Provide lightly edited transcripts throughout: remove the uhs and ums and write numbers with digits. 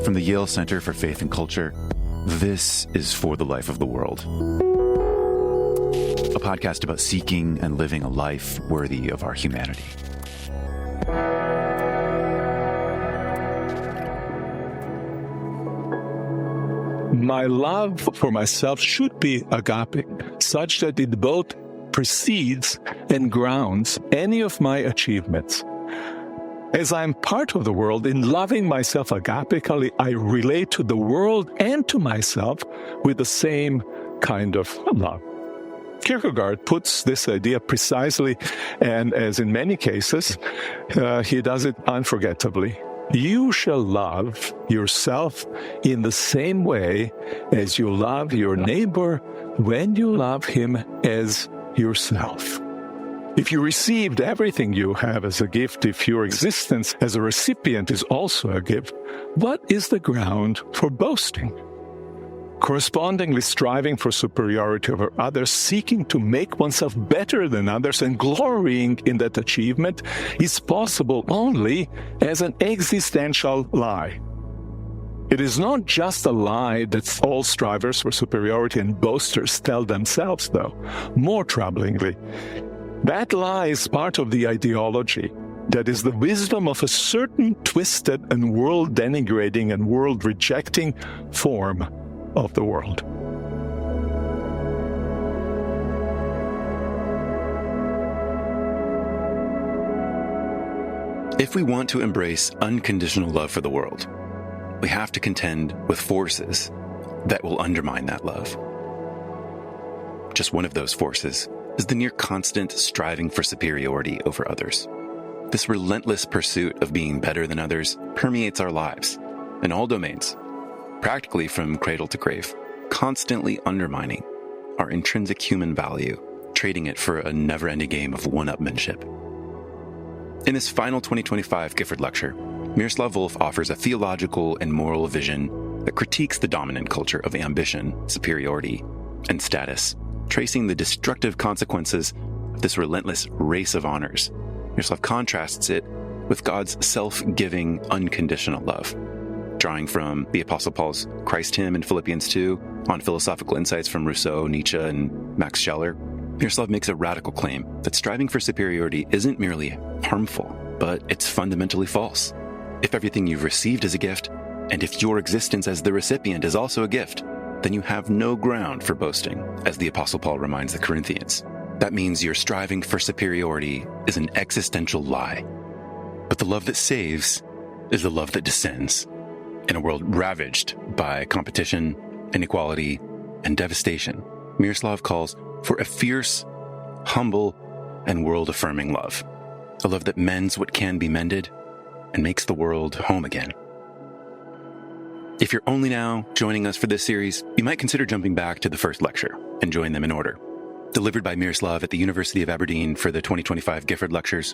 From the Yale Center for Faith and Culture, this is For the Life of the World, a podcast about seeking and living a life worthy of our humanity. My love for myself should be agapic, such that it both precedes and grounds any of my achievements. As I'm part of the world, in loving myself agapically, I relate to the world and to myself with the same kind of love. Kierkegaard puts this idea precisely, and as in many cases, he does it unforgettably. You shall love yourself in the same way as you love your neighbor when you love him as yourself. If you received everything you have as a gift, if your existence as a recipient is also a gift, what is the ground for boasting? Correspondingly striving for superiority over others, seeking to make oneself better than others, and glorying in that achievement is possible only as an existential lie. It is not just a lie that all strivers for superiority and boasters tell themselves, though. More troublingly, that lie is part of the ideology that is the wisdom of a certain twisted and world-denigrating and world-rejecting form of the world. If we want to embrace unconditional love for the world, we have to contend with forces that will undermine that love. Just one of those forces is the near constant striving for superiority over others. This relentless pursuit of being better than others permeates our lives in all domains, practically from cradle to grave, constantly undermining our intrinsic human value, trading it for a never-ending game of one-upmanship. In this final 2025 Gifford Lecture, Miroslav Volf offers a theological and moral vision that critiques the dominant culture of ambition, superiority, and status, tracing the destructive consequences of this relentless race of honors. Miroslav contrasts it with God's self-giving, unconditional love, drawing from the Apostle Paul's Christ hymn in Philippians 2 on philosophical insights from Rousseau, Nietzsche, and Max Scheler. Miroslav makes a radical claim that striving for superiority isn't merely harmful, but it's fundamentally false. If everything you've received is a gift, and if your existence as the recipient is also a gift, then you have no ground for boasting, as the Apostle Paul reminds the Corinthians. That means your striving for superiority is an existential lie. But the love that saves is the love that descends. In a world ravaged by competition, inequality, and devastation, Miroslav calls for a fierce, humble, and world-affirming love. A love that mends what can be mended and makes the world home again. If you're only now joining us for this series, you might consider jumping back to the first lecture and join them in order. Delivered by Miroslav at the University of Aberdeen for the 2025 Gifford Lectures,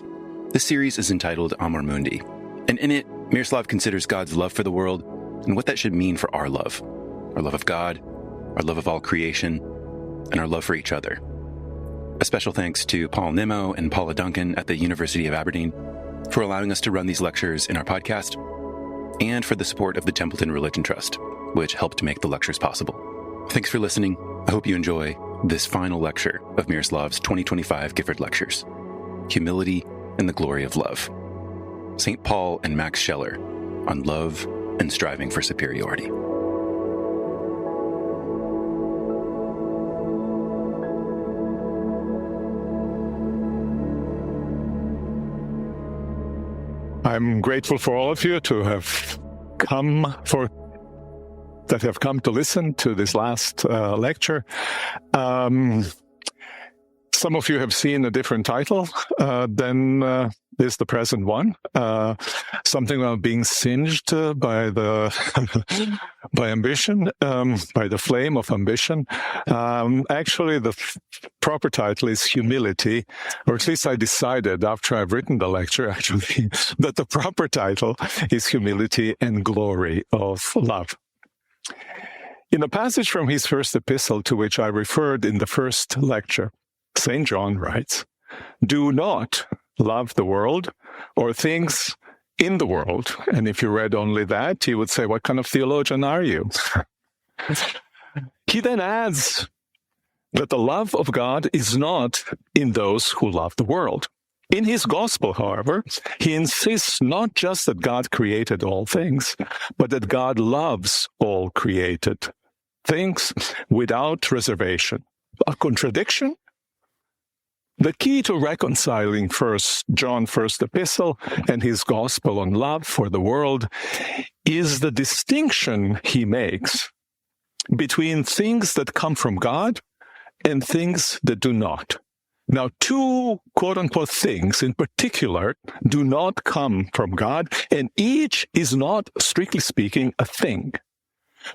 this series is entitled Amor Mundi, and in it, Miroslav considers God's love for the world and what that should mean for our love of God, our love of all creation, and our love for each other. A special thanks to Paul Nimmo and Paula Duncan at the University of Aberdeen for allowing us to run these lectures in our podcast, and for the support of the Templeton Religion Trust, which helped make the lectures possible. Thanks for listening. I hope you enjoy this final lecture of Miroslav's 2025 Gifford Lectures, Humility and the Glory of Love, St. Paul and Max Scheler on love and striving for superiority. I'm grateful for all of you to have come to listen to this last lecture. Some of you have seen a different title than is the present one. Something about being singed by by ambition, by the flame of ambition. Actually, the proper title is Humility, or at least I decided after I've written the lecture, actually, that the proper title is Humility and Glory of Love. In a passage from his first epistle, to which I referred in the first lecture, St. John writes, "Do not love the world or things in the world. And if you read only that, you would say, what kind of theologian are you? He then adds that the love of God is not in those who love the world. In his gospel, however, he insists not just that God created all things, but that God loves all created things without reservation. A contradiction? The key to reconciling John's first epistle and his gospel on love for the world is the distinction he makes between things that come from God and things that do not. Now, two quote-unquote things in particular do not come from God, and each is not, strictly speaking, a thing,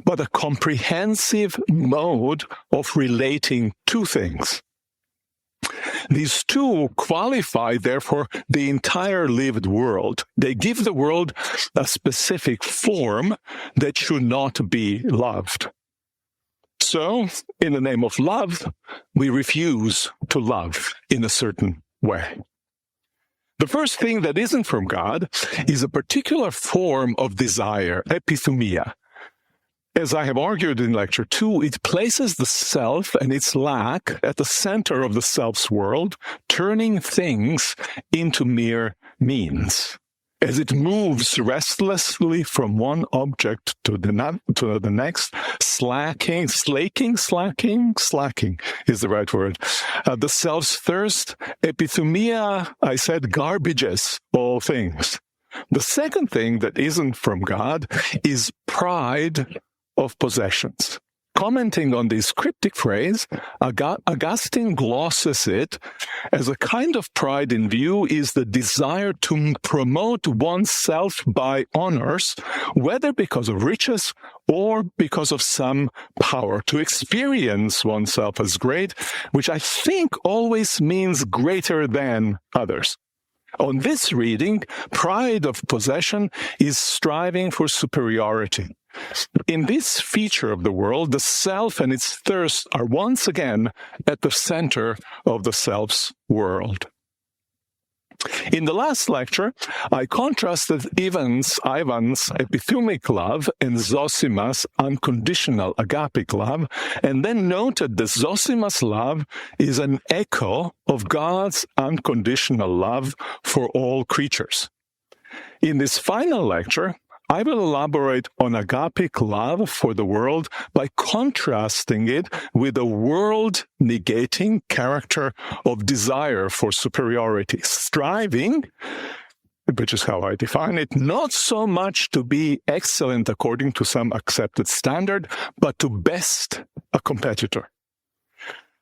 but a comprehensive mode of relating to things. These two qualify, therefore, the entire lived world. They give the world a specific form that should not be loved. So, in the name of love, we refuse to love in a certain way. The first thing that isn't from God is a particular form of desire, epithumia. As I have argued in Lecture 2, it places the self and its lack at the center of the self's world, turning things into mere means. As it moves restlessly from one object to the next, slacking is the right word. The self's thirst, epithumia, I said, garbages all things. The second thing that isn't from God is pride of possessions. Commenting on this cryptic phrase, Augustine glosses it as a kind of pride in view is the desire to promote oneself by honors, whether because of riches or because of some power, to experience oneself as great, which I think always means greater than others. On this reading, pride of possession is striving for superiority. In this feature of the world, the self and its thirst are once again at the center of the self's world. In the last lecture, I contrasted Ivan's epithumic love and Zosima's unconditional agapic love, and then noted that Zosima's love is an echo of God's unconditional love for all creatures. In this final lecture, I will elaborate on agapic love for the world by contrasting it with the world-negating character of desire for superiority, striving, which is how I define it, not so much to be excellent according to some accepted standard, but to best a competitor.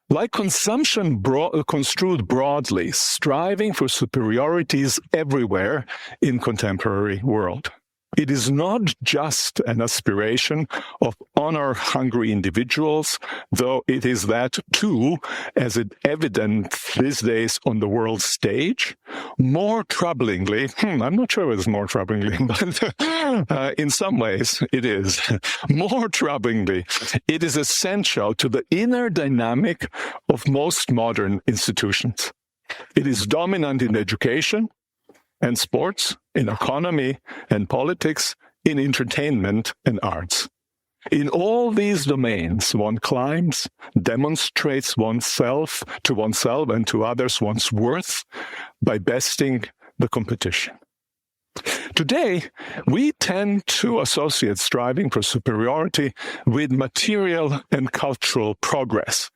Like consumption construed broadly, striving for superiority is everywhere in contemporary world. It is not just an aspiration of honor-hungry individuals, though it is that too, as it evident these days on the world stage. More troublingly, I'm not sure it's more troublingly, but in some ways it is. More troublingly, it is essential to the inner dynamic of most modern institutions. It is dominant in education and sports, in economy and politics, in entertainment and arts. In all these domains, one climbs, demonstrates oneself and to others one's worth by besting the competition. Today, we tend to associate striving for superiority with material and cultural progress,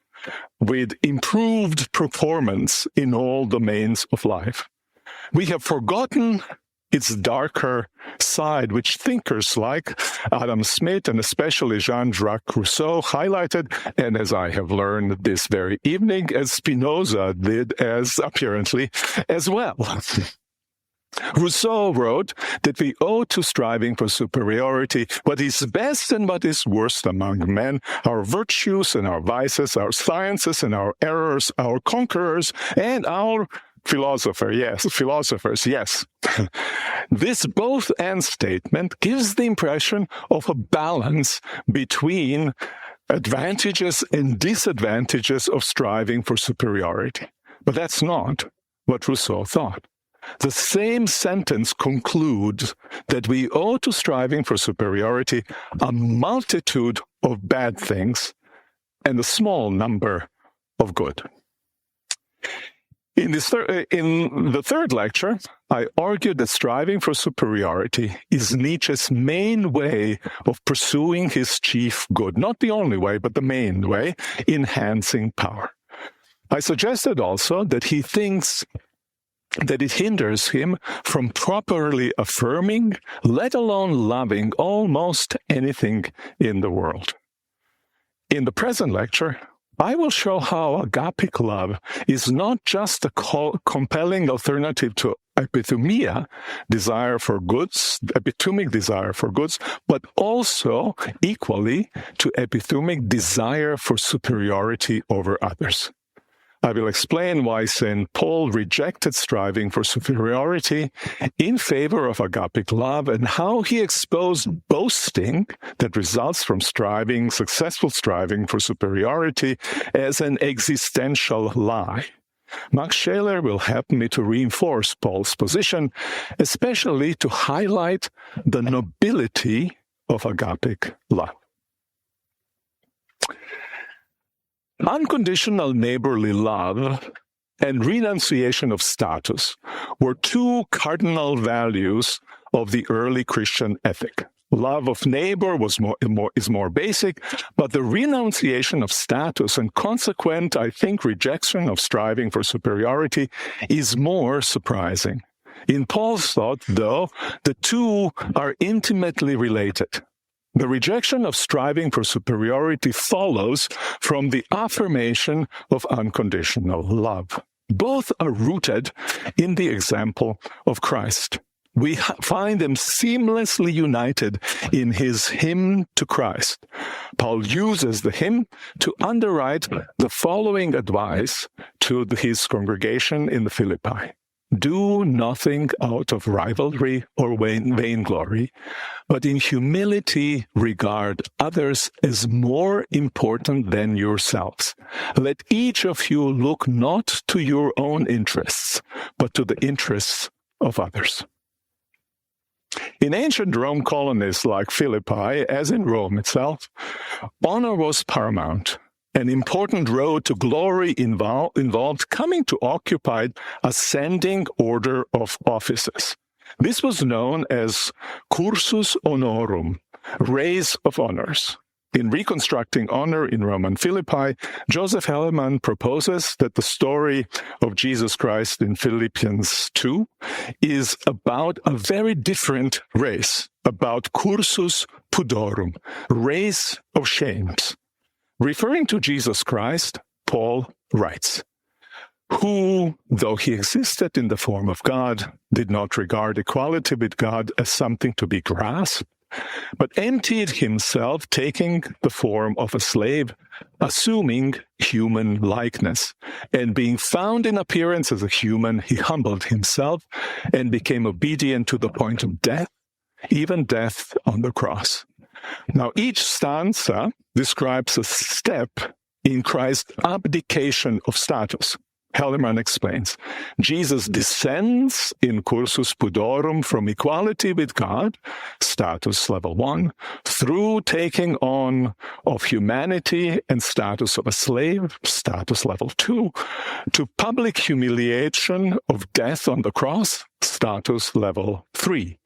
with improved performance in all domains of life. We have forgotten its darker side, which thinkers like Adam Smith and especially Jean-Jacques Rousseau highlighted, and as I have learned this very evening, as Spinoza did apparently as well. Rousseau wrote that we owe to striving for superiority what is best and what is worst among men, our virtues and our vices, our sciences and our errors, our conquerors and our philosophers, yes. This both-and statement gives the impression of a balance between advantages and disadvantages of striving for superiority. But that's not what Rousseau thought. the same sentence concludes that we owe to striving for superiority a multitude of bad things and a small number of good. In the third lecture, I argued that striving for superiority is Nietzsche's main way of pursuing his chief good. Not the only way, but the main way, enhancing power. I suggested also that he thinks that it hinders him from properly affirming, let alone loving, almost anything in the world. In the present lecture, I will show how agapic love is not just a compelling alternative to epithumia, desire for goods, epithumic desire for goods, but also equally to epithumic desire for superiority over others. I will explain why St. Paul rejected striving for superiority in favor of agapic love and how he exposed boasting that results from successful striving for superiority as an existential lie. Max Scheler will help me to reinforce Paul's position, especially to highlight the nobility of agapic love. Unconditional neighborly love and renunciation of status were two cardinal values of the early Christian ethic. Love of neighbor is more basic, but the renunciation of status and consequent, I think, rejection of striving for superiority is more surprising. In Paul's thought, though, the two are intimately related. The rejection of striving for superiority follows from the affirmation of unconditional love. Both are rooted in the example of Christ. We find them seamlessly united in his hymn to Christ. Paul uses the hymn to underwrite the following advice to his congregation in the Philippi. Do nothing out of rivalry or vainglory, but in humility regard others as more important than yourselves. Let each of you look not to your own interests, but to the interests of others. In ancient Rome colonies like Philippi, as in Rome itself, honor was paramount. An important road to glory involved coming to occupy ascending order of offices. This was known as cursus honorum, race of honors. In reconstructing honor in Roman Philippi, Joseph Hellerman proposes that the story of Jesus Christ in Philippians 2 is about a very different race, about cursus pudorum, race of shames. Referring to Jesus Christ, Paul writes, who, though he existed in the form of God, did not regard equality with God as something to be grasped, but emptied himself, taking the form of a slave, assuming human likeness. And being found in appearance as a human, he humbled himself and became obedient to the point of death, even death on the cross. Now, each stanza describes a step in Christ's abdication of status. Hellerman explains, Jesus descends in cursus pudorum from equality with God, status level 1, through taking on of humanity and status of a slave, status level 2, to public humiliation of death on the cross, status level 3.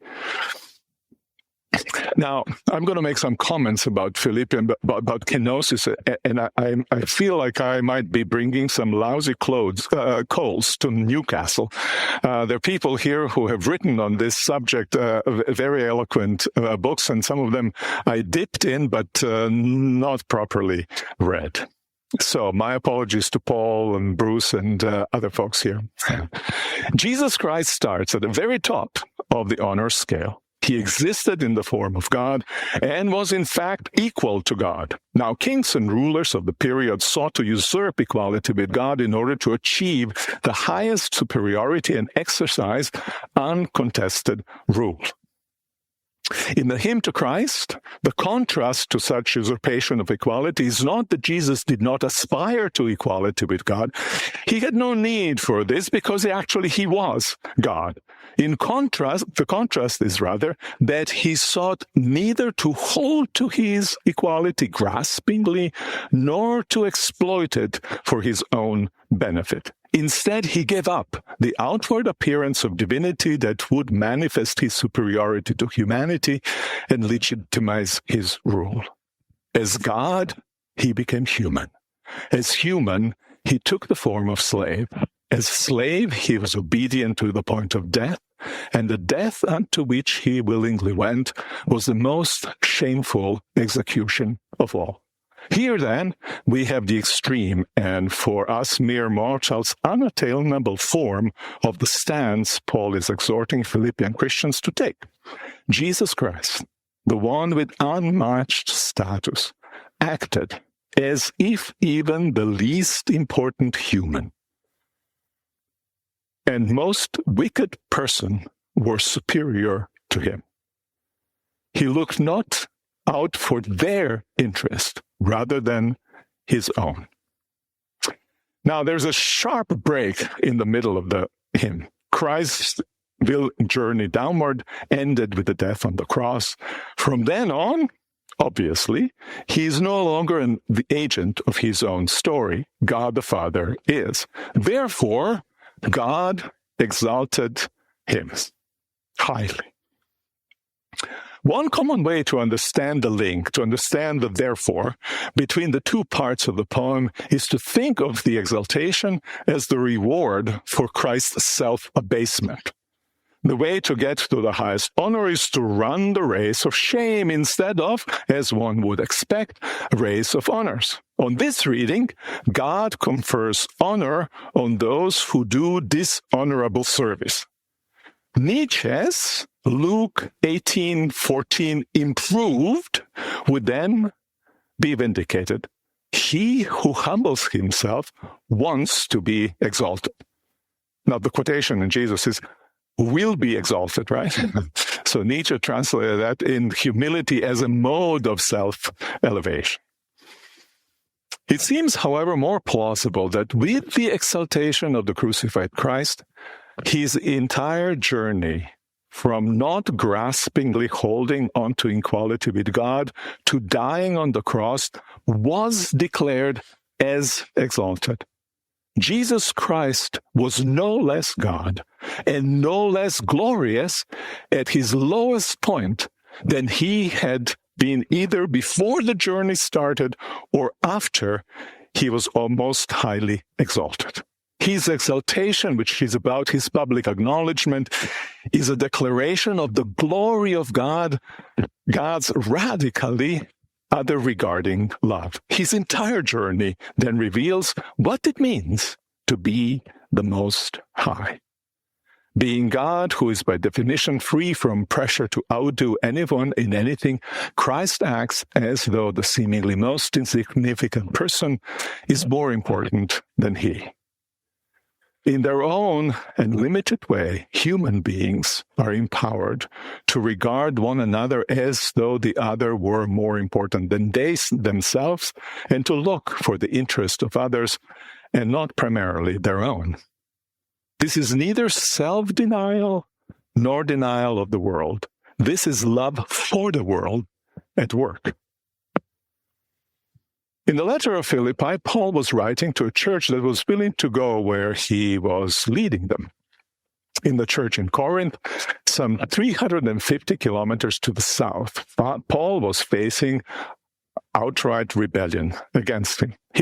Now, I'm going to make some comments about Philippians, about kenosis, and I feel like I might be bringing some lousy coals to Newcastle. There are people here who have written on this subject very eloquent books, and some of them I dipped in, but not properly read. So my apologies to Paul and Bruce and other folks here. Jesus Christ starts at the very top of the honor scale. He existed in the form of God and was in fact equal to God. Now, kings and rulers of the period sought to usurp equality with God in order to achieve the highest superiority and exercise uncontested rule. In the hymn to Christ, the contrast to such usurpation of equality is not that Jesus did not aspire to equality with God. He had no need for this because he was God. In contrast, the contrast is rather that he sought neither to hold to his equality graspingly, nor to exploit it for his own benefit. Instead, he gave up the outward appearance of divinity that would manifest his superiority to humanity and legitimize his rule. As God, he became human. As human, he took the form of slave. As slave, he was obedient to the point of death, and the death unto which he willingly went was the most shameful execution of all. Here, then, we have the extreme, and for us mere mortals, unattainable form of the stance Paul is exhorting Philippian Christians to take. Jesus Christ, the one with unmatched status, acted as if even the least important human and most wicked person were superior to him. He looked not out for their interest rather than his own. Now, there's a sharp break in the middle of the hymn. Christ's journey downward ended with the death on the cross. From then on, obviously, he is no longer the agent of his own story. God the Father is. Therefore, God exalted him highly. One common way to understand the link, to understand the therefore, between the two parts of the poem is to think of the exaltation as the reward for Christ's self-abasement. The way to get to the highest honor is to run the race of shame instead of, as one would expect, a race of honors. On this reading, God confers honor on those who do dishonorable service. Nietzsche's Luke 18:14 improved would then be vindicated. He who humbles himself wants to be exalted. Now, the quotation in Jesus is, will be exalted, right? So Nietzsche translated that in humility as a mode of self-elevation. It seems, however, more plausible that with the exaltation of the crucified Christ, his entire journey from not graspingly holding on to equality with God to dying on the cross was declared as exalted. Jesus Christ was no less God and no less glorious at his lowest point than he had been either before the journey started or after he was almost highly exalted. His exaltation, which is about his public acknowledgement, is a declaration of the glory of God, God's radically other-regarding love. His entire journey then reveals what it means to be the Most High. Being God, who is by definition free from pressure to outdo anyone in anything, Christ acts as though the seemingly most insignificant person is more important than he. In their own and limited way, human beings are empowered to regard one another as though the other were more important than they themselves, and to look for the interest of others and not primarily their own. This is neither self-denial nor denial of the world. This is love for the world at work. In the letter of Philippi, Paul was writing to a church that was willing to go where he was leading them. In the church in Corinth, some 350 kilometers to the south, Paul was facing outright rebellion against him. To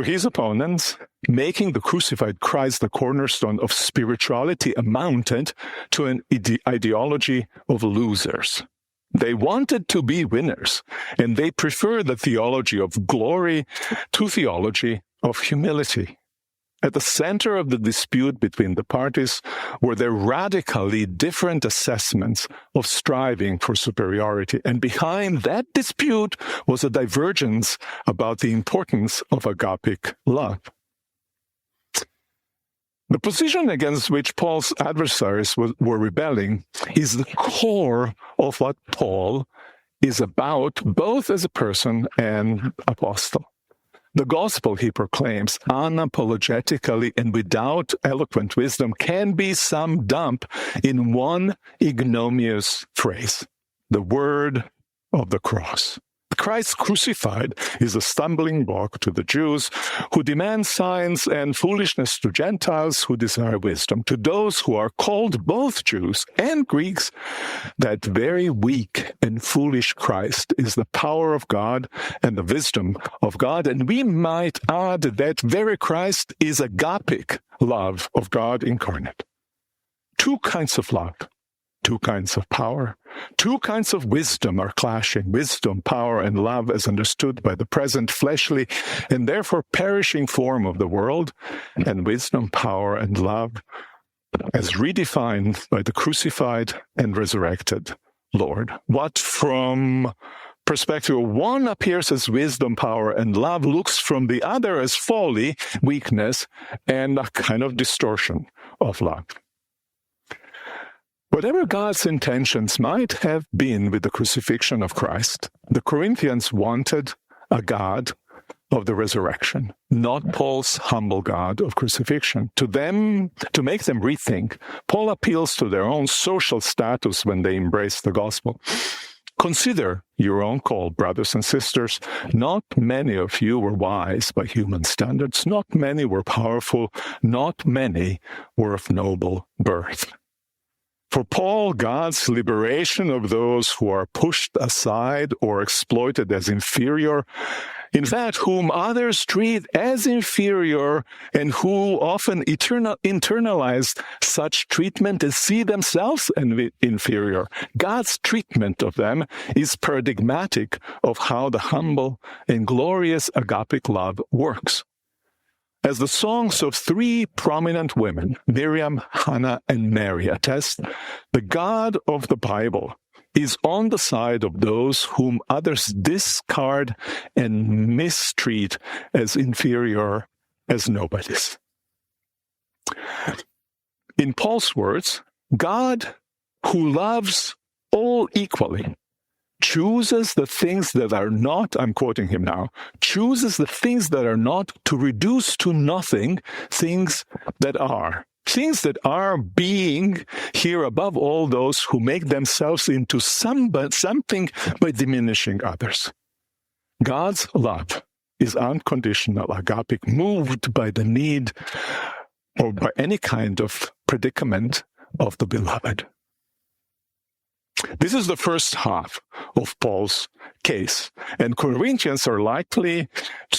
his opponents, making the crucified Christ the cornerstone of spirituality amounted to an ideology of losers. They wanted to be winners, and they preferred the theology of glory to theology of humility. At the center of the dispute between the parties were their radically different assessments of striving for superiority, and behind that dispute was a divergence about the importance of agapic love. The position against which Paul's adversaries were rebelling is the core of what Paul is about, both as a person and apostle. The gospel, he proclaims, unapologetically and without eloquent wisdom, can be summed up in one ignominious phrase: the word of the cross. Christ crucified is a stumbling block to the Jews who demand signs, and foolishness to Gentiles who desire wisdom. To those who are called both Jews and Greeks, that very weak and foolish Christ is the power of God and the wisdom of God. And we might add that very Christ is agapic love of God incarnate. Two kinds of love. Two kinds of power, two kinds of wisdom are clashing. Wisdom, power, and love as understood by the present fleshly and therefore perishing form of the world, and wisdom, power, and love as redefined by the crucified and resurrected Lord. What from perspective of one appears as wisdom, power, and love looks from the other as folly, weakness, and a kind of distortion of love. Whatever God's intentions might have been with the crucifixion of Christ, the Corinthians wanted a God of the resurrection, not Paul's humble God of crucifixion. To make them rethink, Paul appeals to their own social status when they embrace the gospel. Consider your own call, brothers and sisters. Not many of you were wise by human standards. Not many were powerful. Not many were of noble birth. For Paul, God's liberation of those who are pushed aside or exploited as inferior, in fact, whom others treat as inferior and who often internalize such treatment and see themselves as inferior, God's treatment of them is paradigmatic of how the humble and glorious agapic love works. As the songs of three prominent women, Miriam, Hannah, and Mary, attest, the God of the Bible is on the side of those whom others discard and mistreat as inferior, as nobodies. In Paul's words, God, who loves all equally, chooses the things that are not, I'm quoting him now, chooses the things that are not to reduce to nothing things that are. Things that are being here above all those who make themselves into something by diminishing others. God's love is unconditional, agapic, moved by the need or by any kind of predicament of the beloved. This is the first half of Paul's case, and Corinthians are likely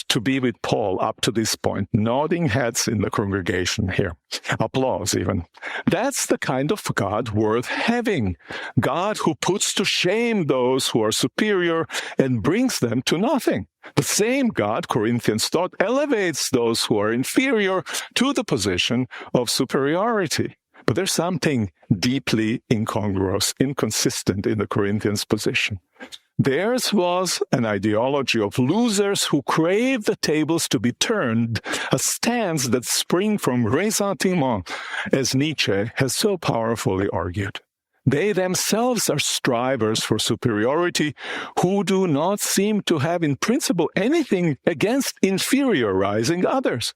to be with Paul up to this point, nodding heads in the congregation here. Applause even. That's the kind of God worth having. God who puts to shame those who are superior and brings them to nothing. The same God, Corinthians thought, elevates those who are inferior to the position of superiority. But there's something deeply incongruous, inconsistent in the Corinthians' position. Theirs was an ideology of losers who crave the tables to be turned, a stance that springs from ressentiment, as Nietzsche has so powerfully argued. They themselves are strivers for superiority who do not seem to have in principle anything against inferiorizing others.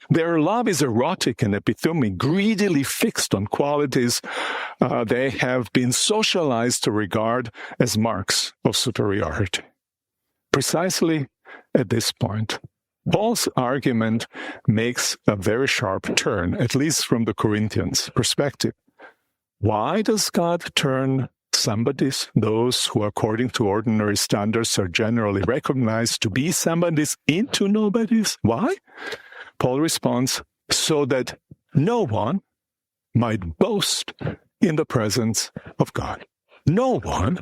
Their love is erotic and epithumic, greedily fixed on qualities they have been socialized to regard as marks of superiority. Precisely at this point, Paul's argument makes a very sharp turn, at least from the Corinthians' perspective. Why does God turn somebodies, those who according to ordinary standards are generally recognized to be somebodies, into nobodies? Why? Paul responds, so that no one might boast in the presence of God. No one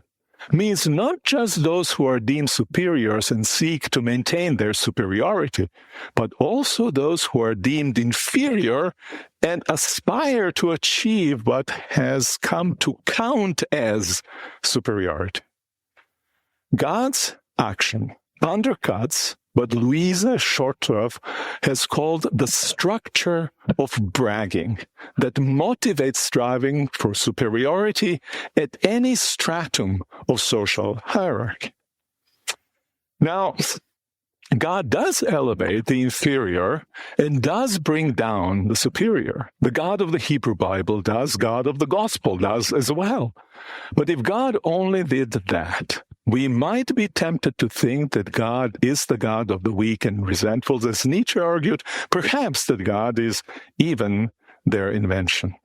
means not just those who are deemed superiors and seek to maintain their superiority, but also those who are deemed inferior and aspire to achieve what has come to count as superiority. God's action undercuts what Louisa Shortov has called the structure of bragging that motivates striving for superiority at any stratum of social hierarchy. Now, God does elevate the inferior and does bring down the superior. The God of the Hebrew Bible does, God of the Gospel does as well. But if God only did that, we might be tempted to think that God is the God of the weak and resentful, as Nietzsche argued, perhaps that God is even their invention.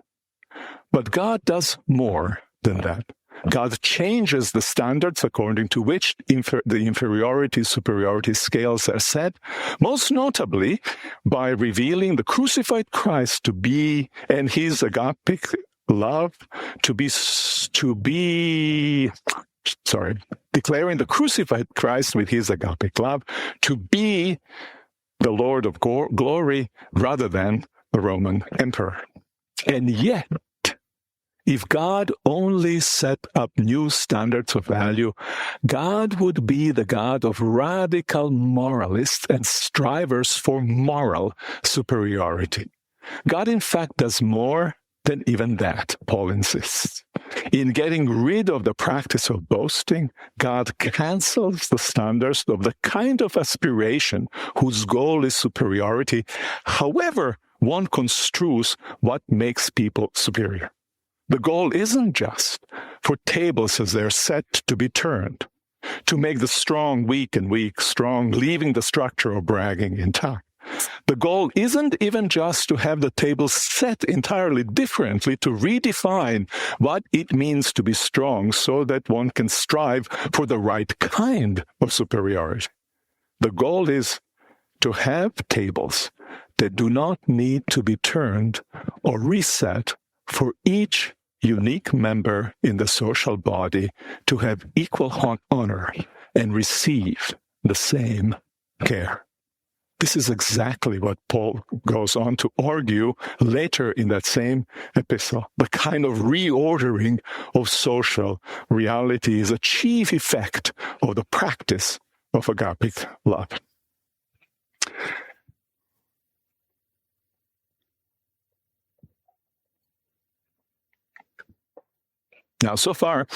But God does more than that. God changes the standards according to which the inferiority-superiority scales are set, most notably by revealing the crucified Christ to be, and his agapic love declaring the crucified Christ with his agapic love to be the Lord of glory rather than the Roman emperor. And yet, if God only set up new standards of value, God would be the God of radical moralists and strivers for moral superiority. God, in fact, does more than even that, Paul insists. In getting rid of the practice of boasting, God cancels the standards of the kind of aspiration whose goal is superiority, however one construes what makes people superior. The goal isn't just for tables as they're set to be turned, to make the strong weak and weak strong, leaving the structure of bragging intact. The goal isn't even just to have the tables set entirely differently, to redefine what it means to be strong so that one can strive for the right kind of superiority. The goal is to have tables that do not need to be turned or reset for each unique member in the social body to have equal honor and receive the same care. This is exactly what Paul goes on to argue later in that same epistle. The kind of reordering of social reality is a chief effect of the practice of agapic love. Now, so far,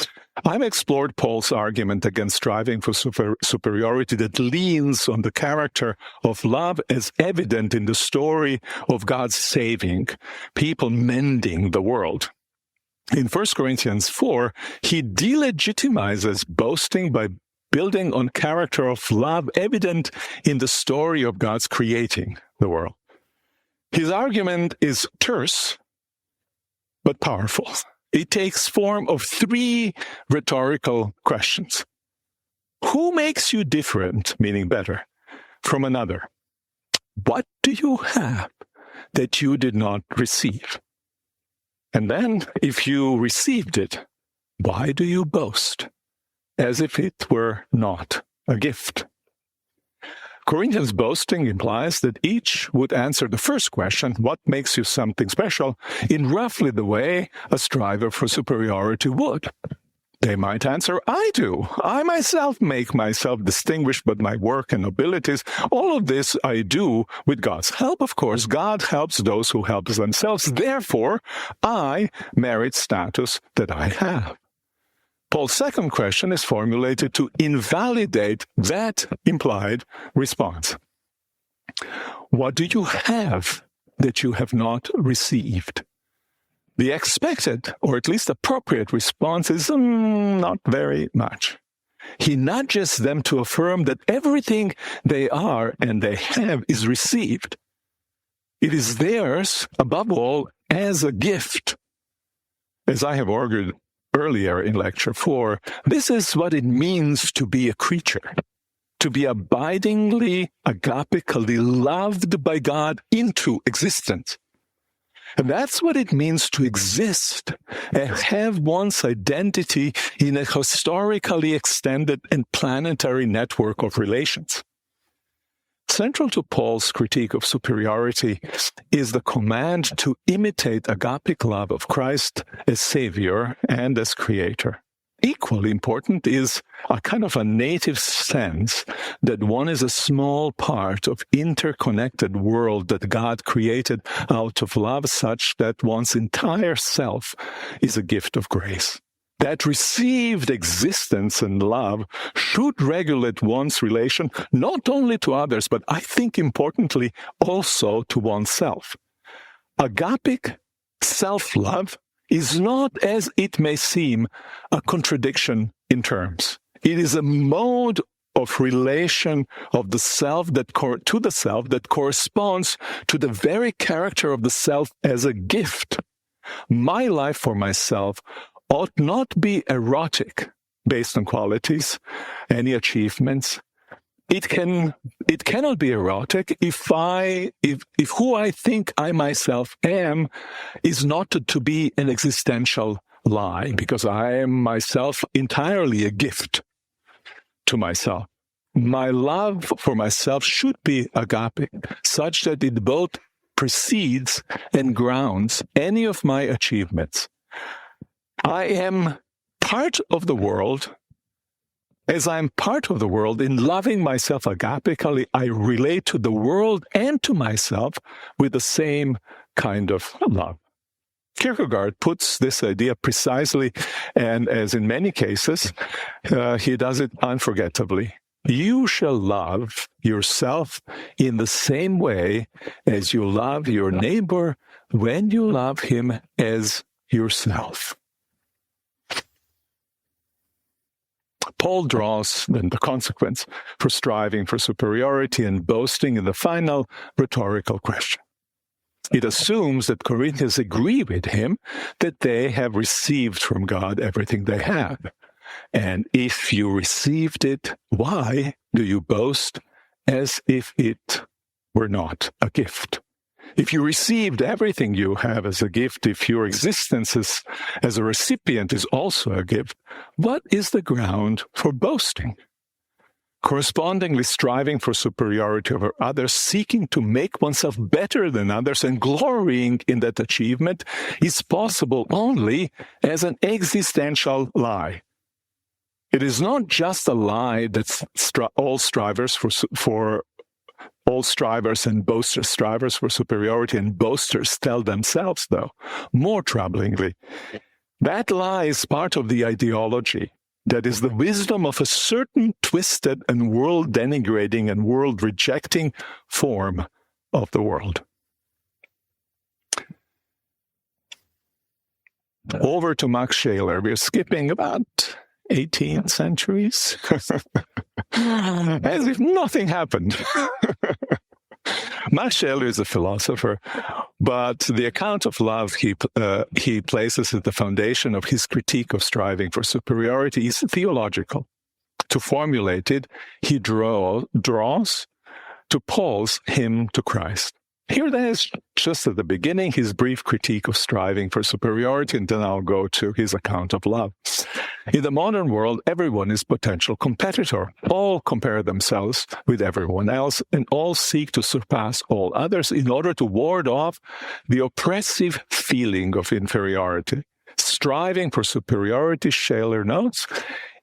I've explored Paul's argument against striving for superiority that leans on the character of love as evident in the story of God's saving, people mending the world. In 1 Corinthians 4, he delegitimizes boasting by building on character of love evident in the story of God's creating the world. His argument is terse, but powerful. It takes form of three rhetorical questions. Who makes you different, meaning better, from another? What do you have that you did not receive? And then, if you received it, why do you boast, as if it were not a gift? Corinthians' boasting implies that each would answer the first question, what makes you something special, in roughly the way a striver for superiority would. They might answer, I do. I myself make myself distinguished by my work and abilities. All of this I do with God's help, of course. God helps those who help themselves. Therefore, I merit status that I have. Paul's second question is formulated to invalidate that implied response. What do you have that you have not received? The expected, or at least appropriate response is not very much. He nudges them to affirm that everything they are and they have is received. It is theirs, above all, as a gift. As I have argued earlier in Lecture 4, this is what it means to be a creature, to be abidingly, agapically loved by God into existence. And that's what it means to exist and have one's identity in a historically extended and planetary network of relations. Central to Paul's critique of superiority is the command to imitate agapic love of Christ as Savior and as Creator. equally important is a kind of a native sense that one is a small part of interconnected world that God created out of love, such that one's entire self is a gift of grace. That received existence and love should regulate one's relation not only to others, but I think importantly also to oneself. Agapic self-love is not, as it may seem, a contradiction in terms. It is a mode of relation of the self to the self that corresponds to the very character of the self as a gift. My life for myself ought not be erotic based on qualities, any achievements. It cannot be erotic if who I think I myself am is not to be an existential lie, because I am myself entirely a gift to myself. My love for myself should be agapic, such that it both precedes and grounds any of my achievements. I am part of the world. As I'm part of the world, in loving myself agapically, I relate to the world and to myself with the same kind of love. Kierkegaard puts this idea precisely, and as in many cases, he does it unforgettably. You shall love yourself in the same way as you love your neighbor when you love him as yourself. Paul draws then the consequence for striving for superiority and boasting in the final rhetorical question. It assumes that Corinthians agree with him that they have received from God everything they have. And if you received it, why do you boast as if it were not a gift? If you received everything you have as a gift, if your existence as a recipient is also a gift, what is the ground for boasting? Correspondingly, striving for superiority over others, seeking to make oneself better than others, and glorying in that achievement is possible only as an existential lie. It is not just a lie that all strivers and boasters, strivers for superiority and boasters tell themselves, though. More troublingly, that lie is part of the ideology that is the wisdom of a certain twisted and world-denigrating and world-rejecting form of the world. Over to Max Scheler. We're skipping about 18 centuries, as if nothing happened. Max Scheler is a philosopher, but the account of love he places at the foundation of his critique of striving for superiority is theological. To formulate it, he draws to Paul's hymn to Christ. Here that is just at the beginning, his brief critique of striving for superiority, and then I'll go to his account of love. In the modern world, everyone is potential competitor. All compare themselves with everyone else, and all seek to surpass all others in order to ward off the oppressive feeling of inferiority. Striving for superiority, Scheler notes,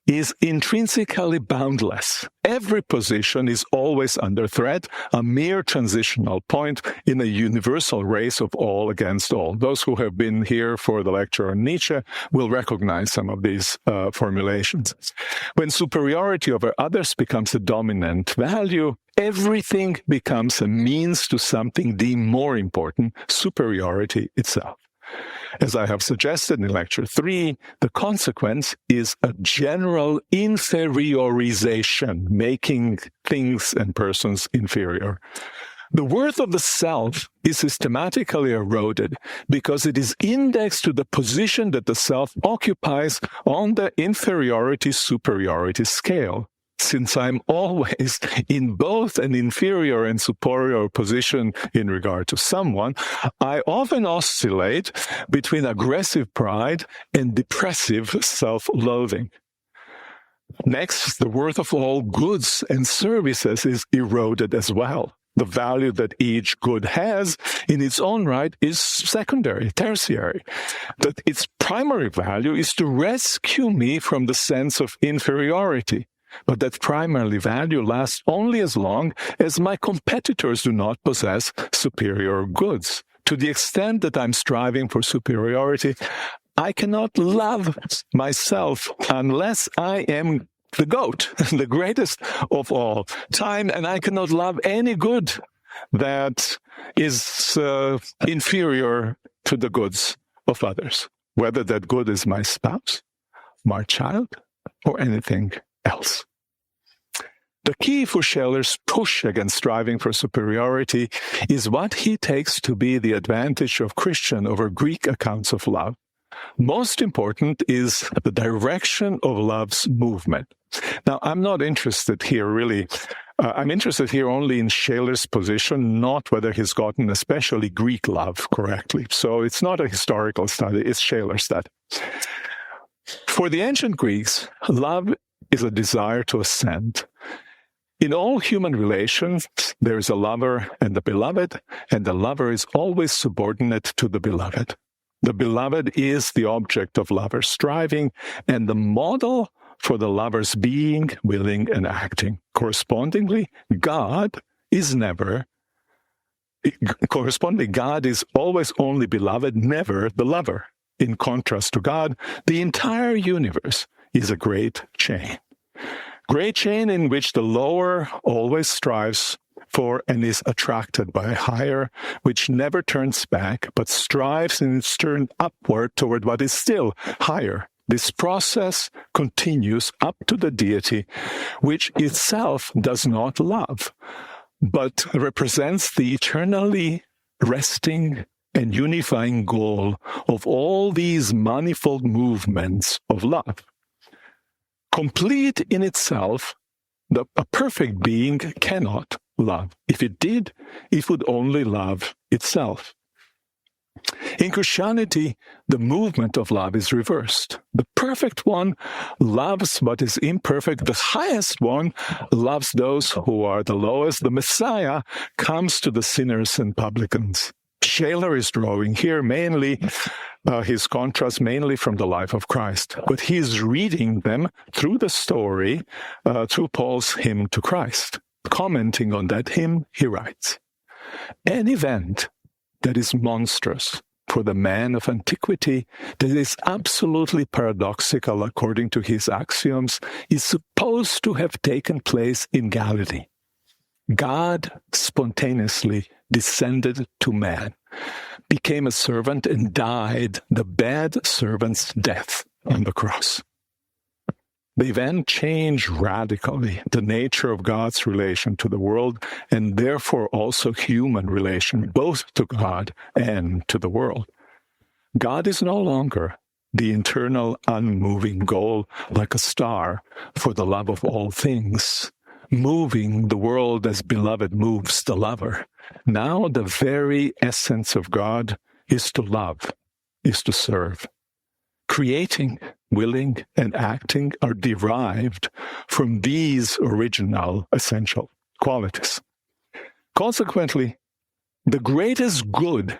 is intrinsically boundless. Every position is always under threat, a mere transitional point in a universal race of all against all. Those who have been here for the lecture on Nietzsche will recognize some of these formulations. When superiority over others becomes a dominant value, everything becomes a means to something deemed more important, superiority itself. As I have suggested in Lecture 3, the consequence is a general inferiorization, making things and persons inferior. The worth of the self is systematically eroded because it is indexed to the position that the self occupies on the inferiority-superiority scale. Since I'm always in both an inferior and superior position in regard to someone, I often oscillate between aggressive pride and depressive self-loathing. Next, the worth of all goods and services is eroded as well. The value that each good has in its own right is secondary, tertiary. That its primary value is to rescue me from the sense of inferiority. But that primary value lasts only as long as my competitors do not possess superior goods. To the extent that I'm striving for superiority, I cannot love myself unless I am the goat, the greatest of all time, and I cannot love any good that is inferior to the goods of others, whether that good is my spouse, my child, or anything else. The key for Scheler's push against striving for superiority is what he takes to be the advantage of Christian over Greek accounts of love. Most important is the direction of love's movement. Now, I'm not interested here really. I'm interested here only in Scheler's position, not whether he's gotten especially Greek love correctly. So it's not a historical study, it's Scheler's study. For the ancient Greeks, love is a desire to ascend. In all human relations, there is a lover and a beloved, and the lover is always subordinate to the beloved. The beloved is the object of lover's striving and the model for the lover's being, willing, and acting. Correspondingly, God is always only beloved, never the lover. In contrast to God, the entire universe is a great chain. Great chain in which the lower always strives for and is attracted by a higher, which never turns back, but strives in its turn upward toward what is still higher. This process continues up to the deity, which itself does not love, but represents the eternally resting and unifying goal of all these manifold movements of love. Complete in itself, a perfect being cannot love. If it did, it would only love itself. In Christianity, the movement of love is reversed. The perfect one loves what is imperfect. The highest one loves those who are the lowest. The Messiah comes to the sinners and publicans. Scheler is drawing here mainly his contrast mainly from the life of Christ, but he is reading them through the story, through Paul's hymn to Christ. Commenting on that hymn, he writes, "An event that is monstrous for the man of antiquity, that is absolutely paradoxical according to his axioms, is supposed to have taken place in Galilee. God spontaneously descended to man, became a servant, and died the bad servant's death on the cross. The event changed radically the nature of God's relation to the world, and therefore also human relation, both to God and to the world. God is no longer the internal unmoving goal like a star for the love of all things, moving the world as beloved moves the lover. Now the very essence of God is to love, is to serve. Creating, willing, and acting are derived from these original essential qualities. Consequently, the greatest good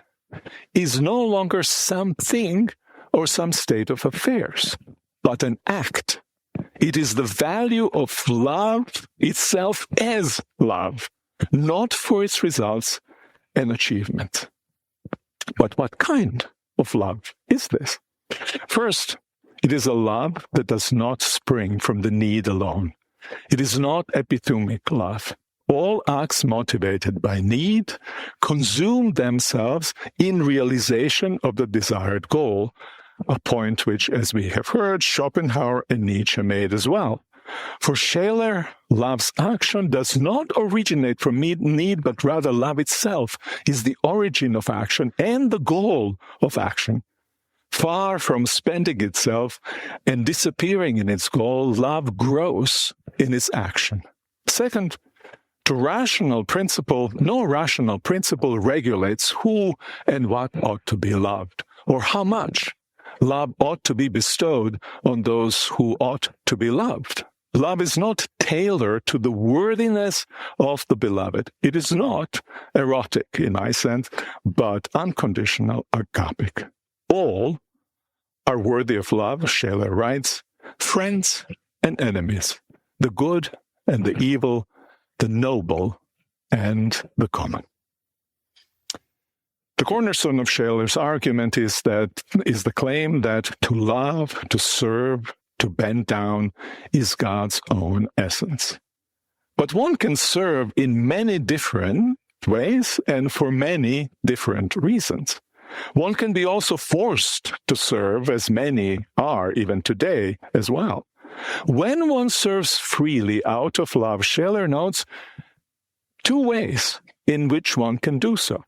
is no longer something or some state of affairs, but an act. It is the value of love itself as love, not for its results and achievement. But what kind of love is this? First, it is a love that does not spring from the need alone. It is not epithumic love. All acts motivated by need consume themselves in realization of the desired goal, a point which, as we have heard, Schopenhauer and Nietzsche made as well. For Scheler, love's action does not originate from need, but rather love itself is the origin of action and the goal of action. Far from spending itself and disappearing in its goal, love grows in its action. Second, no rational principle regulates who and what ought to be loved, or how much love ought to be bestowed on those who ought to be loved. Love is not tailored to the worthiness of the beloved. It is not erotic in my sense, but unconditional, agapic. All are worthy of love, Scheler writes, friends and enemies, the good and the evil, the noble and the common. The cornerstone of Scheler's argument is the claim that to love, to serve, to bend down is God's own essence. But one can serve in many different ways and for many different reasons. One can be also forced to serve, as many are even today as well. When one serves freely out of love, Scheler notes two ways in which one can do so.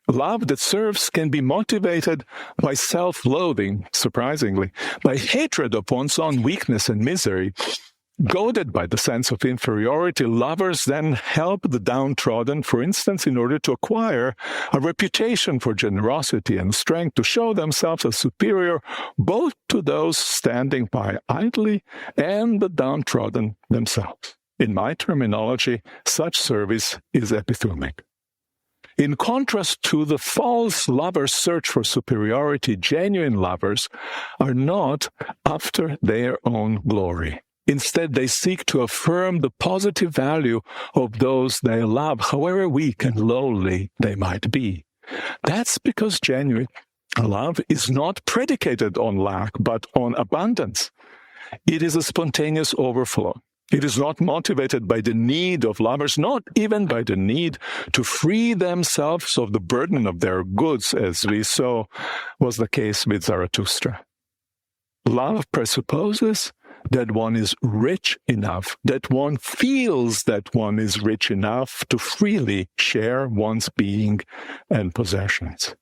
Love that serves can be motivated by self-loathing, surprisingly, by hatred of one's own weakness and misery. Goaded by the sense of inferiority, lovers then help the downtrodden, for instance, in order to acquire a reputation for generosity and strength, to show themselves as superior both to those standing by idly and the downtrodden themselves. In my terminology, such service is epithumic. In contrast to the false lovers' search for superiority, genuine lovers are not after their own glory. Instead, they seek to affirm the positive value of those they love, however weak and lowly they might be. That's because genuine love is not predicated on lack, but on abundance. It is a spontaneous overflow. It is not motivated by the need of lovers, not even by the need to free themselves of the burden of their goods, as we saw was the case with Zarathustra. Love presupposes that one is rich enough, that one feels that one is rich enough to freely share one's being and possessions.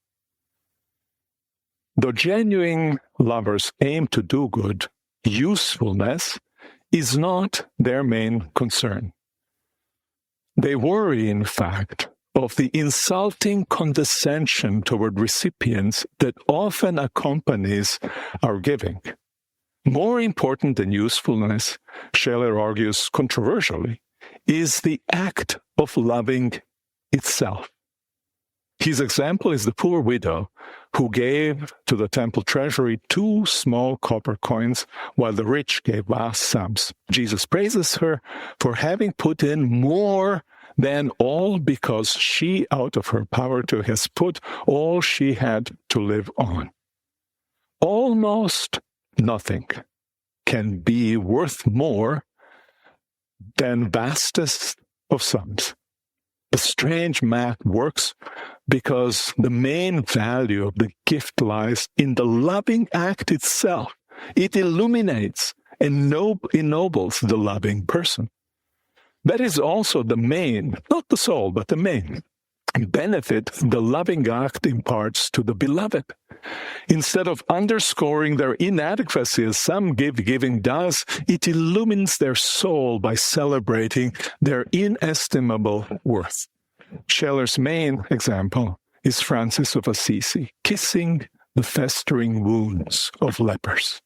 Though genuine lovers aim to do good, usefulness is not their main concern. They worry, in fact, of the insulting condescension toward recipients that often accompanies our giving. More important than usefulness, Scheler argues controversially, is the act of loving itself. His example is the poor widow who gave to the temple treasury 2 small copper coins, while the rich gave vast sums. Jesus praises her for having put in more than all, because she, out of her poverty, has put all she had to live on. Almost nothing can be worth more than vastest of sums. The strange math works because the main value of the gift lies in the loving act itself. It illuminates and ennobles the loving person. That is also the main, not the sole, but the main benefit the loving act imparts to the beloved. Instead of underscoring their inadequacy as some giving does, it illumines their soul by celebrating their inestimable worth. Scheler's main example is Francis of Assisi, kissing the festering wounds of lepers.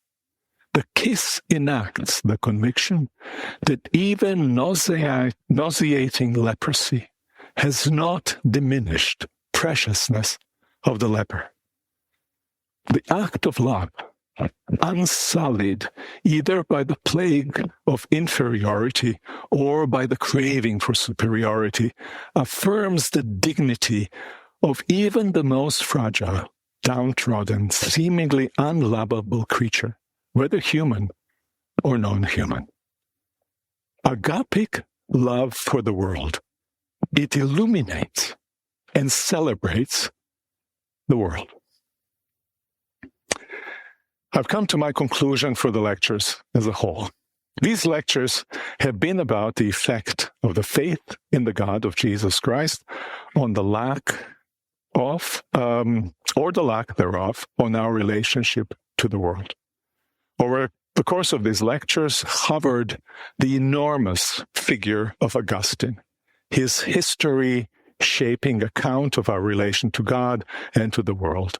The kiss enacts the conviction that even nauseating leprosy has not diminished preciousness of the leper. The act of love, unsullied either by the plague of inferiority or by the craving for superiority, affirms the dignity of even the most fragile, downtrodden, seemingly unlovable creature, whether human or non-human. Agapic love for the world. It illuminates and celebrates the world. I've come to my conclusion for the lectures as a whole. These lectures have been about the effect of the faith in the God of Jesus Christ on the lack of, or the lack thereof, on our relationship to the world. Over the course of these lectures hovered the enormous figure of Augustine, his history-shaping account of our relation to God and to the world.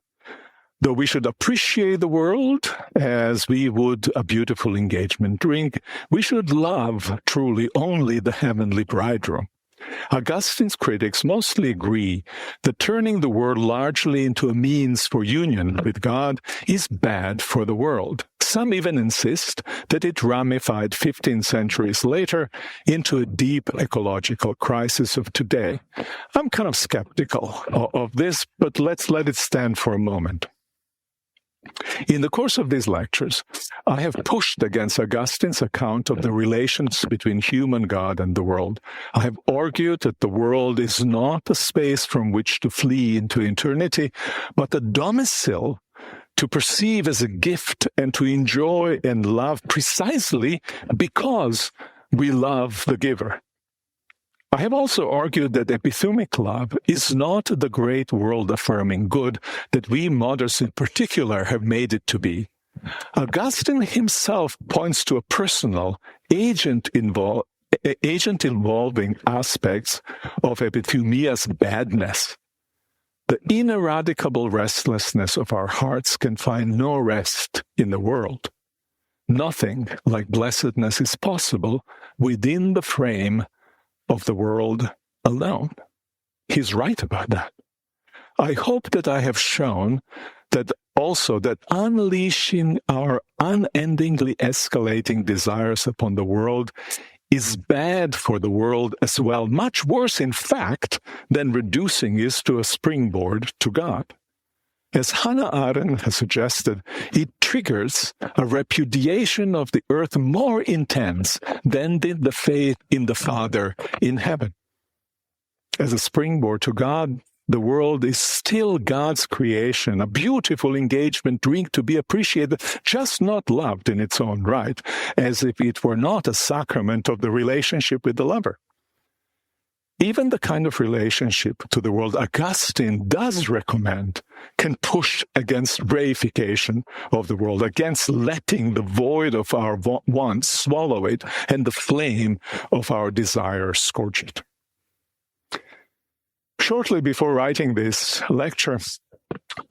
Though we should appreciate the world as we would a beautiful engagement ring, we should love truly only the heavenly bridegroom. Augustine's critics mostly agree that turning the world largely into a means for union with God is bad for the world. Some even insist that it ramified 15 centuries later into a deep ecological crisis of today. I'm kind of skeptical of this, but let's let it stand for a moment. In the course of these lectures, I have pushed against Augustine's account of the relations between human God and the world. I have argued that the world is not a space from which to flee into eternity, but a domicile to perceive as a gift and to enjoy and love precisely because we love the giver. I have also argued that epithumic love is not the great world-affirming good that we moderns in particular have made it to be. Augustine himself points to a personal, agent-involving aspects of epithumia's badness. The ineradicable restlessness of our hearts can find no rest in the world. Nothing like blessedness is possible within the frame of the world alone. He's right about that. I hope that I have shown that also that unleashing our unendingly escalating desires upon the world is bad for the world as well, much worse, in fact, than reducing it to a springboard to God. As Hannah Arendt has suggested, it triggers a repudiation of the earth more intense than did the faith in the Father in heaven. As a springboard to God, the world is still God's creation, a beautiful engagement ring to be appreciated, just not loved in its own right, as if it were not a sacrament of the relationship with the lover. Even the kind of relationship to the world Augustine does recommend can push against reification of the world, against letting the void of our wants swallow it and the flame of our desire scorch it. Shortly before writing this lecture,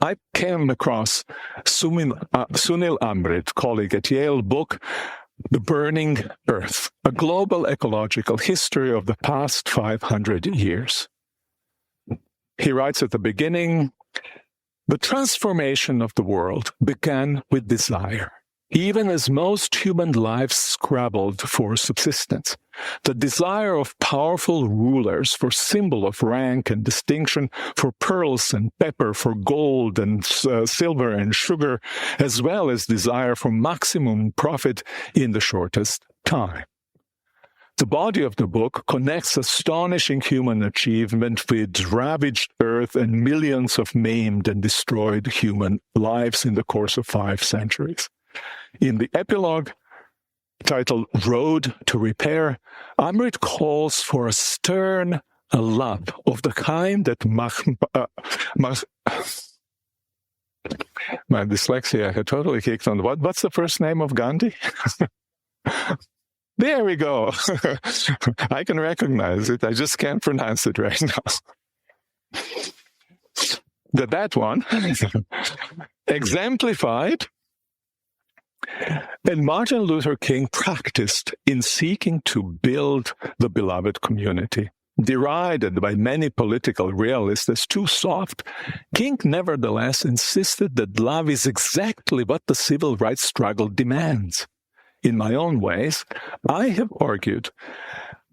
I came across Sunil Amrit, colleague at Yale, book The Burning Earth, a global ecological history of the past 500 years. He writes at the beginning, the transformation of the world began with desire, even as most human lives scrabbled for subsistence. The desire of powerful rulers for symbol of rank and distinction, for pearls and pepper, for gold and silver and sugar, as well as desire for maximum profit in the shortest time. The body of the book connects astonishing human achievement with ravaged earth and millions of maimed and destroyed human lives in the course of 5 centuries. In the epilogue, titled Road to Repair, Amrit calls for a stern love of the kind that my dyslexia had totally kicked on. What's the first name of Gandhi? There we go. I can recognize it. I just can't pronounce it right now. That one, exemplified, and Martin Luther King practiced in seeking to build the beloved community. Derided by many political realists as too soft, King nevertheless insisted that love is exactly what the civil rights struggle demands. In my own ways, I have argued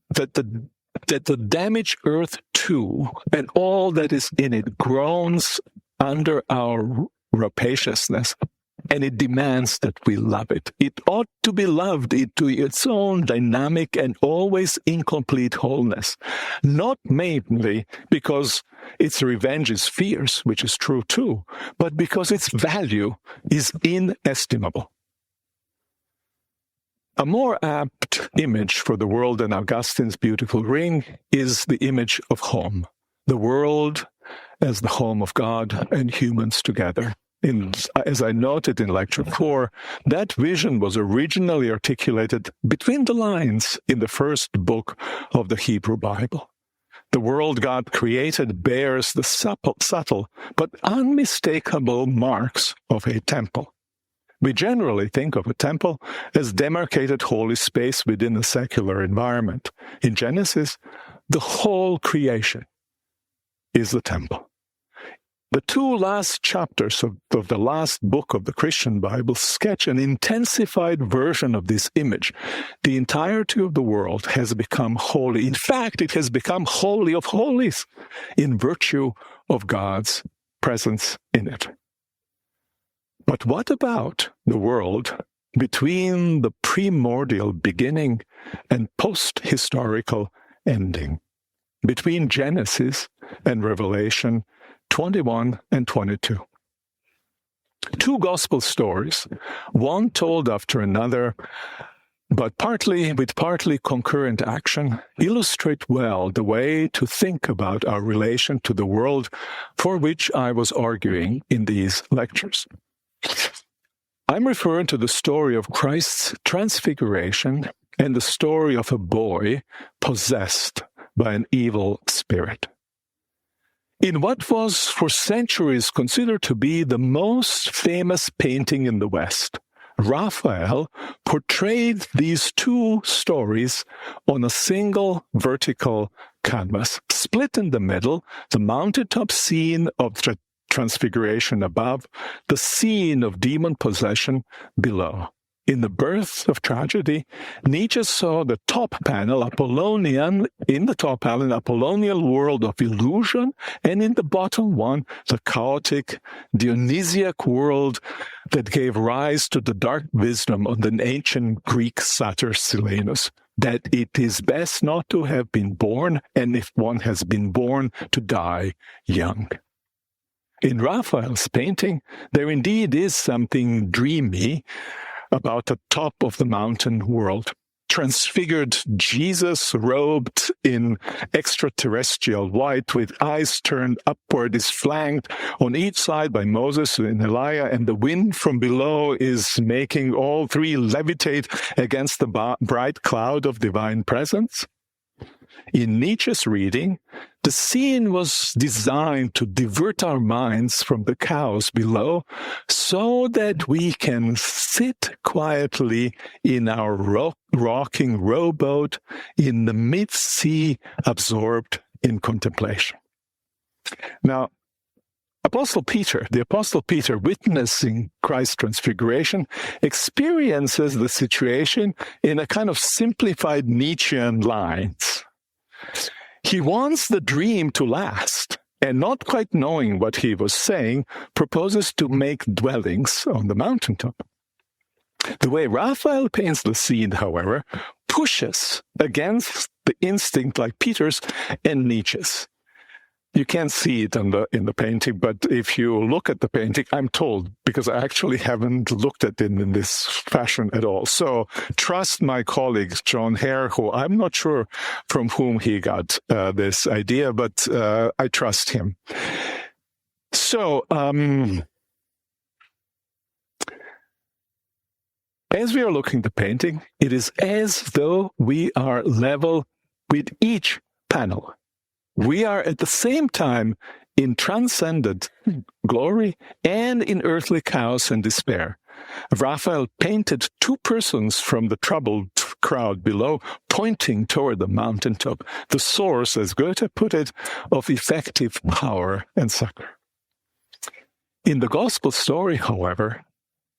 that the damaged earth too, and all that is in it, groans under our rapaciousness, and it demands that we love it. It ought to be loved into its own dynamic and always incomplete wholeness, not mainly because its revenge is fierce, which is true too, but because its value is inestimable. A more apt image for the world than Augustine's beautiful ring is the image of home, the world as the home of God and humans together. As I noted in Lecture 4, that vision was originally articulated between the lines in the first book of the Hebrew Bible. The world God created bears the subtle but unmistakable marks of a temple. We generally think of a temple as demarcated holy space within a secular environment. In Genesis, the whole creation is the temple. The two last chapters of the last book of the Christian Bible sketch an intensified version of this image. The entirety of the world has become holy. In fact, it has become holy of holies in virtue of God's presence in it. But what about the world between the primordial beginning and post-historical ending? Between Genesis and Revelation 21 and 22. Two gospel stories, one told after another, but with partly concurrent action, illustrate well the way to think about our relation to the world for which I was arguing in these lectures. I'm referring to the story of Christ's transfiguration and the story of a boy possessed by an evil spirit. In what was for centuries considered to be the most famous painting in the West, Raphael portrayed these two stories on a single vertical canvas. Split in the middle, the mountaintop scene of the Transfiguration above, the scene of demon possession below. In the birth of tragedy, Nietzsche saw the top panel, Apollonian, in the top panel, an Apollonian world of illusion, and in the bottom one, the chaotic, Dionysiac world that gave rise to the dark wisdom of the ancient Greek satyr Silenus, that it is best not to have been born, and if one has been born, to die young. In Raphael's painting, there indeed is something dreamy about the top of the mountain world. Transfigured Jesus, robed in extraterrestrial white, with eyes turned upward, is flanked on each side by Moses and Elijah, and the wind from below is making all three levitate against the bright cloud of divine presence. In Nietzsche's reading, the scene was designed to divert our minds from the chaos below so that we can sit quietly in our rocking rowboat in the mid-sea, absorbed in contemplation. Now, the Apostle Peter, witnessing Christ's transfiguration, experiences the situation in a kind of simplified Nietzschean lines. He wants the dream to last, and not quite knowing what he was saying, proposes to make dwellings on the mountaintop. The way Raphael paints the scene, however, pushes against the instinct like Peter's and Nietzsche's. You can't see it in the painting, but if you look at the painting, I'm told, because I actually haven't looked at it in this fashion at all. So trust my colleague, John Hare, who I'm not sure from whom he got this idea, but I trust him. So, as we are looking at the painting, it is as though we are level with each panel. We are at the same time in transcendent glory and in earthly chaos and despair. Raphael painted two persons from the troubled crowd below, pointing toward the mountaintop, the source, as Goethe put it, of effective power and succor. In the gospel story, however,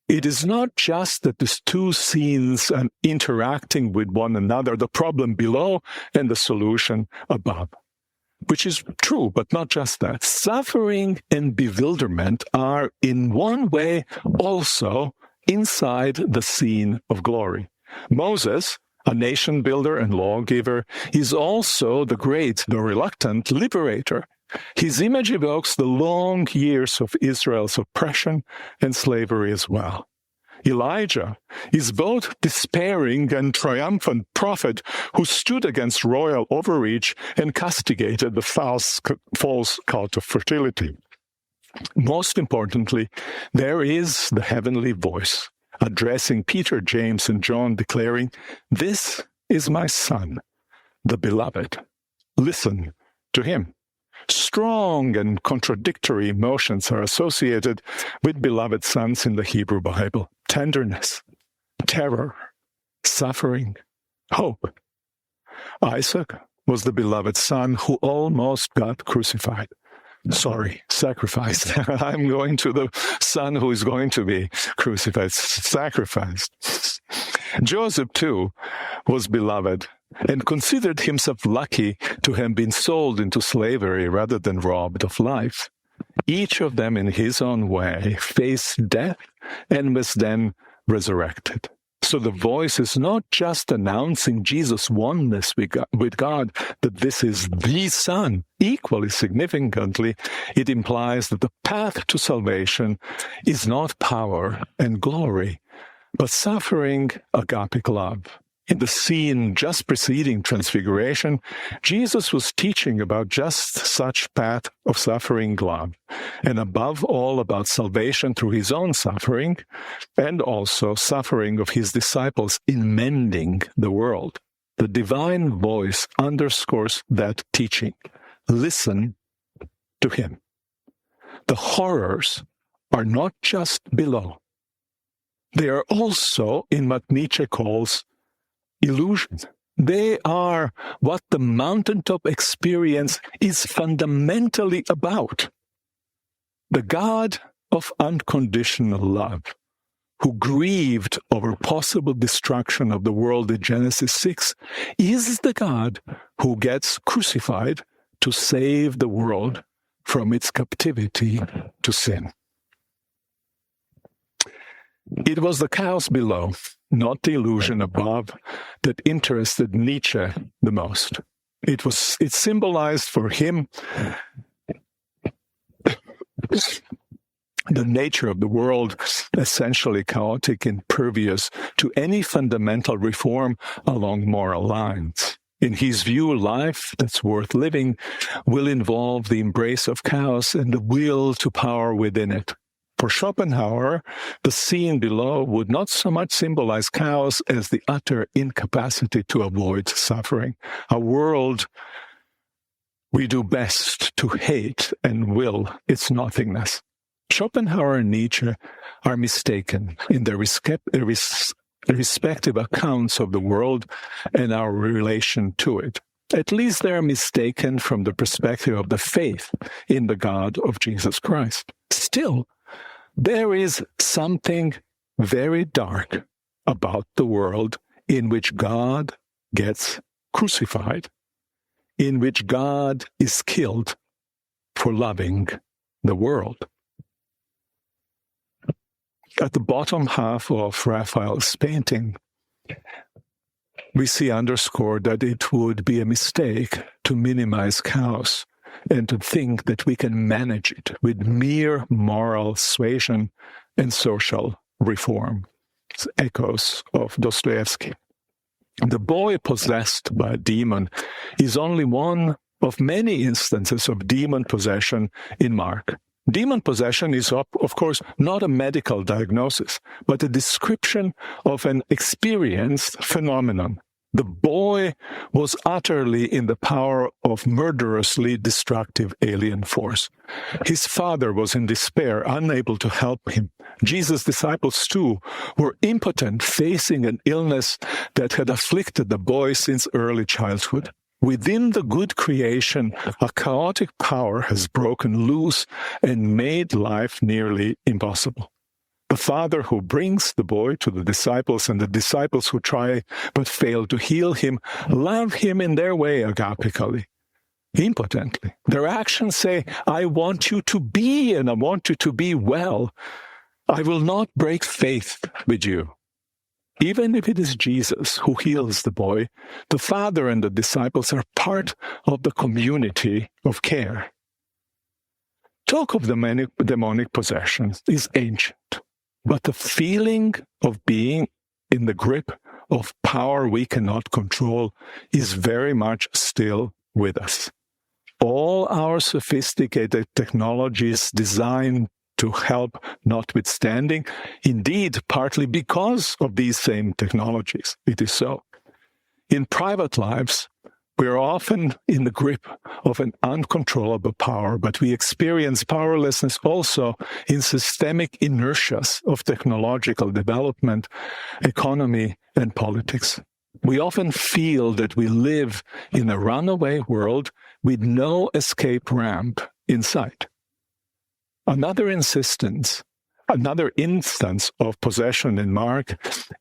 it is not just that these two scenes are interacting with one another, the problem below and the solution above. Which is true, but not just that. Suffering and bewilderment are, in one way, also inside the scene of glory. Moses, a nation builder and lawgiver, is also the great, though reluctant, liberator. His image evokes the long years of Israel's oppression and slavery as well. Elijah is both despairing and triumphant prophet who stood against royal overreach and castigated the false cult of fertility. Most importantly, there is the heavenly voice addressing Peter, James, and John, declaring, "This is my son, the beloved. Listen to him. Strong and contradictory emotions are associated with beloved sons in the Hebrew Bible: tenderness, terror, suffering, hope. Isaac was the beloved son who almost got crucified. Sacrificed. I'm going to the son who is going to be crucified, sacrificed. Joseph, too, was beloved and considered himself lucky to have been sold into slavery rather than robbed of life. Each of them, in his own way, faced death and was then resurrected. So the voice is not just announcing Jesus' oneness with God, that this is the Son. Equally significantly, it implies that the path to salvation is not power and glory, but suffering, agapic love. In the scene just preceding Transfiguration, Jesus was teaching about just such path of suffering love, and above all about salvation through his own suffering, and also suffering of his disciples in mending the world. The divine voice underscores that teaching. Listen to him. The horrors are not just below. They are also in what Nietzsche calls illusion. They are what the mountaintop experience is fundamentally about. The God of unconditional love, who grieved over possible destruction of the world in Genesis 6, is the God who gets crucified to save the world from its captivity to sin. It was the chaos below, not the illusion above, that interested Nietzsche the most. It symbolized for him the nature of the world, essentially chaotic, impervious to any fundamental reform along moral lines. In his view, life that's worth living will involve the embrace of chaos and the will to power within it. For Schopenhauer, the scene below would not so much symbolize chaos as the utter incapacity to avoid suffering, a world we do best to hate and will its nothingness. Schopenhauer and Nietzsche are mistaken in their respective accounts of the world and our relation to it. At least they are mistaken from the perspective of the faith in the God of Jesus Christ. Still, there is something very dark about the world in which God gets crucified, in which God is killed for loving the world. At the bottom half of Raphael's painting, we see underscored that it would be a mistake to minimize chaos and to think that we can manage it with mere moral suasion and social reform. It's echoes of Dostoevsky. The boy possessed by a demon is only one of many instances of demon possession in Mark. Demon possession is, of course, not a medical diagnosis, but a description of an experienced phenomenon. The boy was utterly in the power of murderously destructive alien force. His father was in despair, unable to help him. Jesus' disciples, too, were impotent, facing an illness that had afflicted the boy since early childhood. Within the good creation, a chaotic power has broken loose and made life nearly impossible. The father who brings the boy to the disciples and the disciples who try but fail to heal him love him in their way agapically, impotently. Their actions say, I want you to be and I want you to be well. I will not break faith with you. Even if it is Jesus who heals the boy, the father and the disciples are part of the community of care. Talk of demonic possession is ancient. But the feeling of being in the grip of power we cannot control is very much still with us. All our sophisticated technologies designed to help notwithstanding, indeed, partly because of these same technologies, it is so. In private lives, We are often in the grip of an uncontrollable power, but we experience powerlessness also in systemic inertias of technological development, economy, and politics. We often feel that we live in a runaway world with no escape ramp in sight. Another instance of possession in Mark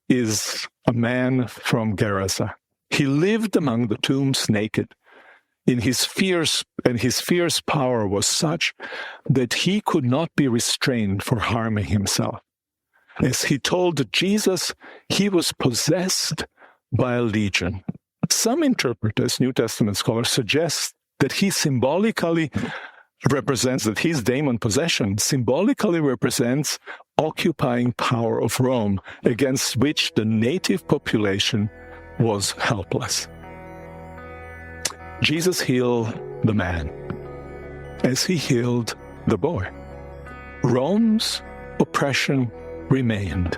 is a man from Gerasa. He lived among the tombs naked. His fierce power was such that he could not be restrained for harming himself. As he told Jesus, he was possessed by a legion. Some interpreters, New Testament scholars, suggest that he symbolically represents, that his demon possession symbolically represents occupying power of Rome, against which the native population was helpless. Jesus healed the man as he healed the boy. Rome's oppression remained.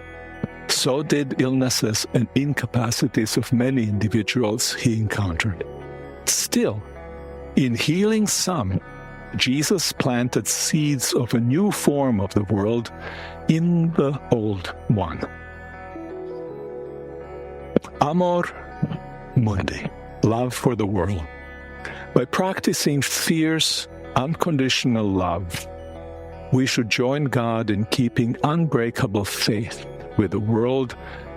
So did illnesses and incapacities of many individuals he encountered. Still, in healing some, Jesus planted seeds of a new form of the world in the old one. Amor, Mundi, love for the world. By practicing fierce, unconditional love, we should join God in keeping unbreakable faith with a world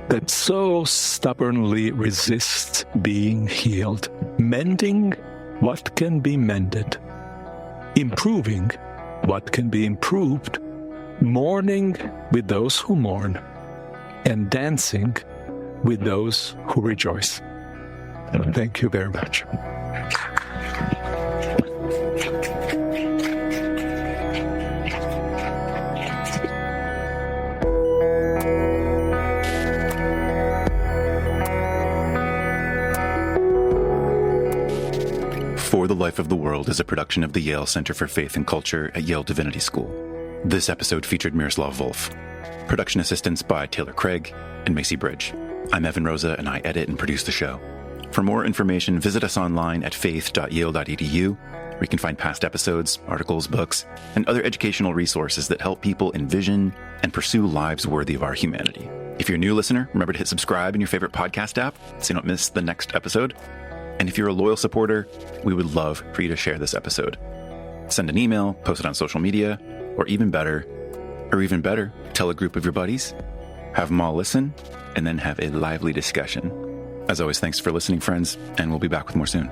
that so stubbornly resists being healed, mending what can be mended, improving what can be improved, mourning with those who mourn, and dancing with those who rejoice. Thank you very much. For the Life of the World is a production of the Yale Center for Faith and Culture at Yale Divinity School. This episode featured Miroslav Volf. Production assistance by Taylor Craig and Macy Bridge. I'm Evan Rosa, and I edit and produce the show. For more information, visit us online at faith.yale.edu, where you can find past episodes, articles, books, and other educational resources that help people envision and pursue lives worthy of our humanity. If you're a new listener, remember to hit subscribe in your favorite podcast app so you don't miss the next episode. And if you're a loyal supporter, we would love for you to share this episode. Send an email, post it on social media, or even better, tell a group of your buddies, have them all listen, and then have a lively discussion. As always, thanks for listening, friends, and we'll be back with more soon.